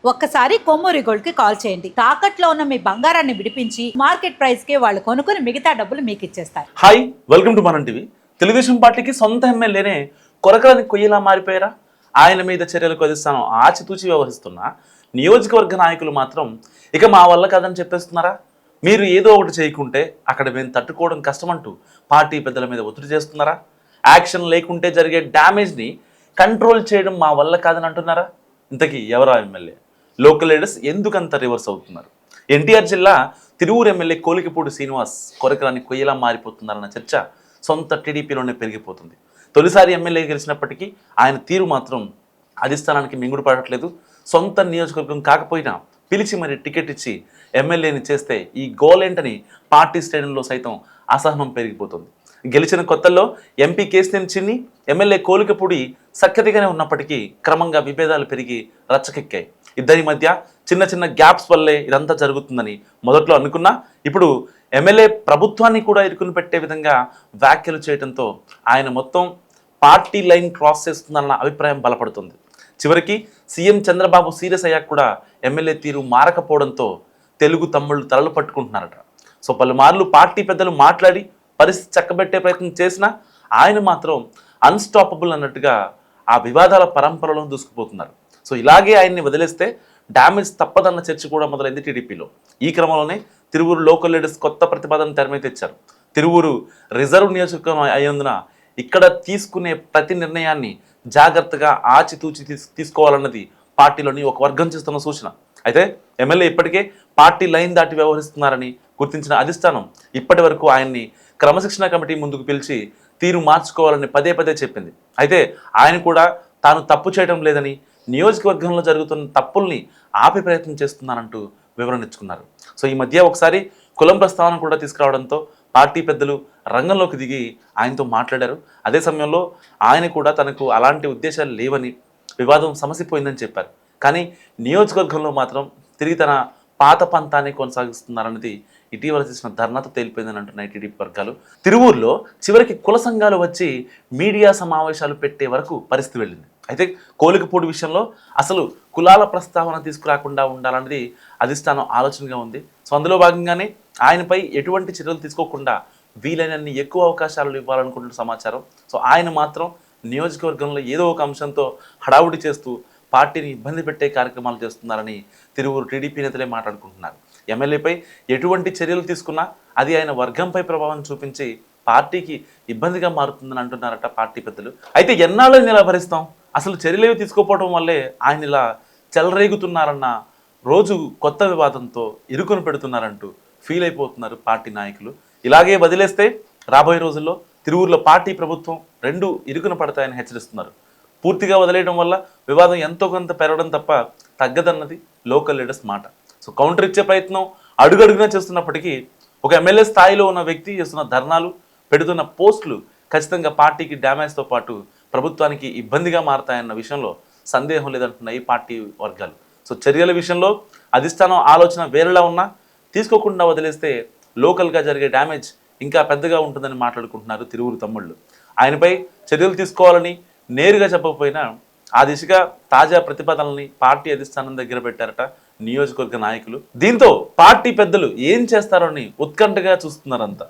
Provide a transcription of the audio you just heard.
ఒక్కసారి కొమ్మూరి గోల్డ్ కి కాల్ చేయండి. తాకట్లో ఉన్న మీ బంగారాన్ని విడిపించి మార్కెట్ ప్రైస్ కి వాళ్ళు కొనుక్కుని మిగతా డబ్బులు మీకు ఇచ్చేస్తారు. హాయ్, వెల్కమ్ టు మనం టీవీ. తెలుగుదేశం పార్టీకి సొంత ఎమ్మెల్యేనే కొరకలని కొయ్యలా మారిపోయారా? ఆయన మీద చర్యలకు అధిష్టానం ఆచితూచి వ్యవహరిస్తున్న నియోజకవర్గ నాయకులు మాత్రం ఇక మా వల్ల కాదని చెప్పేస్తున్నారా? మీరు ఏదో ఒకటి చేయకుంటే అక్కడ మేము తట్టుకోవడం కష్టమంటూ పార్టీ పెద్దల మీద ఒత్తిడి చేస్తున్నారా? యాక్షన్ లేకుంటే జరిగే డ్యామేజ్ని కంట్రోల్ చేయడం మా వల్ల కాదని అంటున్నారా? ఇంతకీ ఎవరా ఎమ్మెల్యే? లోకల్ లీడర్స్ ఎందుకంత రివర్స్ అవుతున్నారు? ఎన్టీఆర్ జిల్లా తిరువూరు ఎమ్మెల్యే కోలికపూడి శ్రీనివాస్ కొరకరాని కొయ్యలా మారిపోతున్నారన్న చర్చ సొంత టీడీపీలోనే పెరిగిపోతుంది. తొలిసారి ఎమ్మెల్యే గెలిచినప్పటికీ ఆయన తీరు మాత్రం అధిష్టానానికి మింగుడు పడట్లేదు. సొంత నియోజకవర్గం కాకపోయినా పిలిచి మరి టికెట్ ఇచ్చి ఎమ్మెల్యేని చేస్తే ఈ గోలేంటని పార్టీ శ్రేణుల్లో సైతం అసహనం పెరిగిపోతుంది. గెలిచిన కొత్తల్లో ఎంపీ కేసినేని చిన్ని, ఎమ్మెల్యే కోలికపూడి సఖ్యతగానే ఉన్నప్పటికీ క్రమంగా విభేదాలు పెరిగి రచ్చకెక్కాయి. ఇద్దరి మధ్య చిన్న చిన్న గ్యాప్స్ వల్లే ఇదంతా జరుగుతుందని మొదట్లో అనుకున్నా ఇప్పుడు ఎమ్మెల్యే ప్రభుత్వాన్ని కూడా ఇరుకుని పెట్టే విధంగా వ్యాఖ్యలు చేయడంతో ఆయన మొత్తం పార్టీ లైన్ క్రాస్ చేస్తుందన్న అభిప్రాయం బలపడుతుంది. చివరికి సీఎం చంద్రబాబు సీరియస్ అయ్యాక కూడా ఎమ్మెల్యే తీరు మారకపోవడంతో తెలుగు తమ్ముళ్ళు తలలు పట్టుకుంటున్నారట. సో పలుమార్లు పార్టీ పెద్దలు మాట్లాడి పరిస్థితి చక్కబెట్టే ప్రయత్నం చేసినా ఆయన మాత్రం అన్స్టాపబుల్ అన్నట్టుగా ఆ వివాదాల పరంపరలో దూసుకుపోతున్నారు. సో ఇలాగే ఆయన్ని వదిలేస్తే డ్యామేజ్ తప్పదన్న చర్చ కూడా మొదలైంది టీడీపీలో. ఈ క్రమంలోనే తిరువూరు లోకల్ లీడర్స్ కొత్త ప్రతిపాదన తెరమై తెచ్చారు. తిరువూరు రిజర్వ్ నియోజకవర్గం అయినందున ఇక్కడ తీసుకునే ప్రతి నిర్ణయాన్ని జాగ్రత్తగా ఆచితూచి తీసుకోవాలన్నది పార్టీలోని ఒక వర్గం చేస్తున్న సూచన. అయితే ఎమ్మెల్యే ఇప్పటికే పార్టీ లైన్ దాటి వ్యవహరిస్తున్నారని గుర్తించిన అధిష్టానం ఇప్పటి వరకు ఆయన్ని క్రమశిక్షణ కమిటీ ముందుకు పిలిచి తీరు మార్చుకోవాలని పదే పదే చెప్పింది. అయితే ఆయన కూడా తాను తప్పు చేయడం లేదని, నియోజకవర్గంలో జరుగుతున్న తప్పుల్ని ఆపే ప్రయత్నం చేస్తున్నానంటూ వివరణ ఇచ్చుకున్నారు. సో ఈ మధ్య ఒకసారి కులం ప్రస్తావన కూడా తీసుకురావడంతో పార్టీ పెద్దలు రంగంలోకి దిగి ఆయనతో మాట్లాడారు. అదే సమయంలో ఆయన కూడా తనకు అలాంటి ఉద్దేశాలు లేవని, వివాదం సమసిపోయిందని చెప్పారు. కానీ నియోజకవర్గంలో మాత్రం తిరిగి తన పాత పంతాన్ని కొనసాగిస్తున్నారన్నది ఇటీవల చేసిన ధర్నాతో తేలిపోయిందని అంటున్నాయి టీడీపీ వర్గాలు. తిరువూరులో చివరికి కుల సంఘాలు వచ్చి మీడియా సమావేశాలు పెట్టే వరకు పరిస్థితి వెళ్ళింది. అయితే కోలికపూడి విషయంలో అసలు కులాల ప్రస్తావన తీసుకురాకుండా ఉండాలన్నది అధిష్టానం ఆలోచనగా ఉంది. సో అందులో భాగంగానే ఆయనపై ఎటువంటి చర్యలు తీసుకోకుండా వీలైనన్ని ఎక్కువ అవకాశాలు ఇవ్వాలనుకుంటున్న సమాచారం. సో ఆయన మాత్రం నియోజకవర్గంలో ఏదో ఒక అంశంతో హడావుడి చేస్తూ పార్టీని ఇబ్బంది పెట్టే కార్యక్రమాలు చేస్తున్నారని తిరువూరు టీడీపీ నేతలే మాట్లాడుకుంటున్నారు. ఎమ్మెల్యేపై ఎటువంటి చర్యలు తీసుకున్నా అది ఆయన వర్గంపై ప్రభావం చూపించి పార్టీకి ఇబ్బందిగా మారుతుందని అంటున్నారట పార్టీ పెద్దలు. అయితే ఎన్నాళ్ళని ఇలా భరిస్తాం? అసలు చర్యలేవి తీసుకోకపోవడం వల్లే ఆయన ఇలా చెలరేగుతున్నారన్న రోజు కొత్త వివాదంతో ఇరుకుని పెడుతున్నారంటూ ఫీల్ అయిపోతున్నారు పార్టీ నాయకులు. ఇలాగే వదిలేస్తే రాబోయే రోజుల్లో తిరువూరులో పార్టీ ప్రభుత్వం రెండు ఇరుకున పడతాయని హెచ్చరిస్తున్నారు. పూర్తిగా వదిలేయడం వల్ల వివాదం ఎంతో కొంత పెరగడం తప్ప తగ్గదన్నది లోకల్ లీడర్స్ మాట. సో కౌంటర్ ఇచ్చే ప్రయత్నం అడుగడుగునా చేస్తున్నప్పటికీ ఒక ఎమ్మెల్యే స్థాయిలో ఉన్న వ్యక్తి చేస్తున్న ధర్నాలు, పెడుతున్న పోస్టులు ఖచ్చితంగా పార్టీకి డ్యామేజ్తో పాటు ప్రభుత్వానికి ఇబ్బందిగా మారతాయన్న విషయంలో సందేహం లేదంటున్నాయి పార్టీ వర్గాలు. సో చర్యల విషయంలో అధిష్టానం ఆలోచన వేరేలా ఉన్నా తీసుకోకుండా వదిలేస్తే లోకల్గా జరిగే డ్యామేజ్ ఇంకా పెద్దగా ఉంటుందని మాట్లాడుకుంటున్నారు తిరువురు తమ్ముళ్ళు. ఆయనపై చర్యలు తీసుకోవాలని నేరుగా చెప్పకపోయినా ఆ దిశగా తాజా ప్రతిపాదనల్ని పార్టీ అధిష్టానం దగ్గర పెట్టారట నియోజకవర్గ నాయకులు. దీంతో పార్టీ పెద్దలు ఏం చేస్తారని ఉత్కంఠగా చూస్తున్నారంతా.